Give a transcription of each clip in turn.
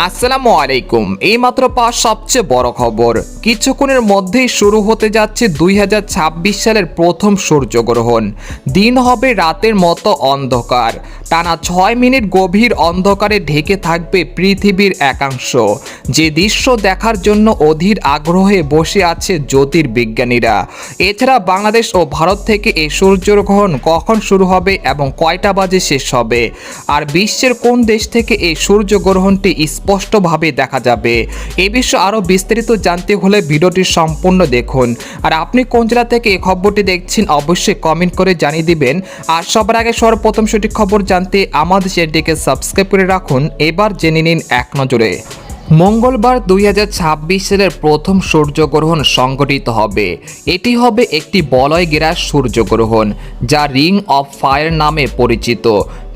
আসসালামু আলাইকুম। এইমাত্র পাওয়া সবচেয়ে বড় খবর, কিছুক্ষণের মধ্যেই শুরু হতে যাচ্ছে 2026 সালের প্রথম সূর্যগ্রহণ। দিন হবে রাতের মতো অন্ধকার, টানা 6 মিনিট গভীর অন্ধকারে ঢেকে থাকবে পৃথিবীর একাংশ। যে দৃশ্য দেখার জন্য অধীর আগ্রহে বসে আছে জ্যোতির্বিজ্ঞানীরা। এছাড়া বাংলাদেশ ও ভারত থেকে এই সূর্যগ্রহণ কখন শুরু হবে এবং কয়টা বাজে শেষ হবে, আর বিশ্বের কোন দেশ থেকে এই সূর্যগ্রহণটি স্পষ্টভাবে দেখা যাবে, এ বিষয়ে আরও বিস্তারিত জানতে হলে ভিডিওটি সম্পূর্ণ দেখুন। আর আপনি কোন জেলা থেকে এই খবরটি দেখছেন অবশ্যই কমেন্ট করে জানিয়ে দিবেন। আর সবার আগে সর্বপ্রথম সঠিক খবর জানতে আমাদের চ্যানেলটিকে সাবস্ক্রাইব করে রাখুন। এবার জেনে নিন এক নজরে। মঙ্গলবার 2026 সালের প্রথম সূর্যগ্রহণ সংঘটিত হবে। এটি হবে একটি বলয় ঘেরা সূর্যগ্রহণ, যা রিং অফ ফায়ার নামে পরিচিত।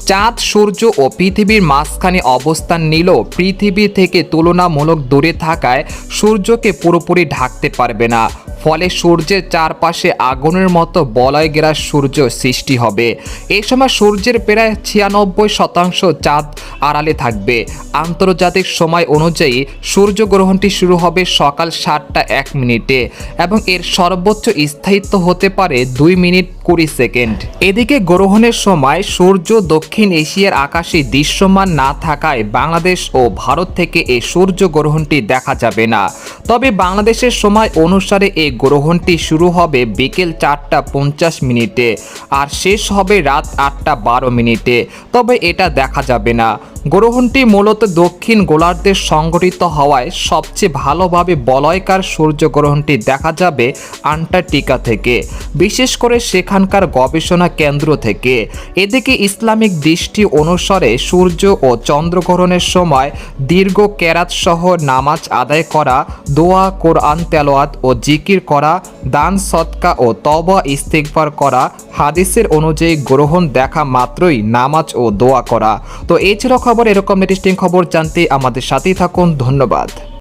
চাঁদ, সূর্য ও পৃথিবীর মাঝখানে অবস্থান নিলেও পৃথিবী থেকে তুলনামূলক দূরে থাকায় সূর্যকে পুরোপুরি ঢাকতে পারবে না। ফলে সূর্যের চারপাশে আগুনের মতো বলয় ঘেরা সূর্য সৃষ্টি হবে। এই সময় সূর্যের প্রায় 96% চাঁদ আড়ালে থাকবে। আন্তর্জাতিক সময় অনুযায়ী সূর্যগ্রহণটি শুরু হবে সকাল 7টা 1 মিনিটে এবং এর সর্বোচ্চ স্থায়িত্ব হতে পারে 2 মিনিট 20 সেকেন্ড। এদিকে গ্রহণের সময় সূর্য দক্ষিণ এশিয়ার আকাশে দৃশ্যমান না থাকায় বাংলাদেশ ও ভারত থেকে এই সূর্যগ্রহণটি দেখা যাবে না। তবে বাংলাদেশের সময় অনুসারে এই গ্রহণটি শুরু হবে বিকেল 4টা 50 মিনিটে আর শেষ হবে রাত 8টা 12 মিনিটে। তবে এটা দেখা যাবে না। গ্রহণটি মূলত দক্ষিণ গোলার্ধে সংঘটিত হওয়ায় সবচেয়ে ভালোভাবে বলয়াকার সূর্যগ্রহণটি দেখা যাবে আন্টার্কটিকা থেকে, বিশেষ করে সেখানকার গবেষণা কেন্দ্র থেকে। এদিকে ইসলামিক দৃষ্টি অনুসারে সূর্য ও চন্দ্রগ্রহণের সময় দীর্ঘ কেরাত সহ নামাজ আদায় করা, দোয়া, কোরআন তেলাওয়াত ও জিকির করা, দান সদকা ও তওবা ইস্তিগফার করা, হাদিসের অনুযায়ী গ্রহণ দেখা মাত্রই নামাজ ও দোয়া করা। তো এই ছিল খবর। এরকম ইন্টারেস্টিং খবর জানতে আমাদের সাথেই থাকুন। ধন্যবাদ।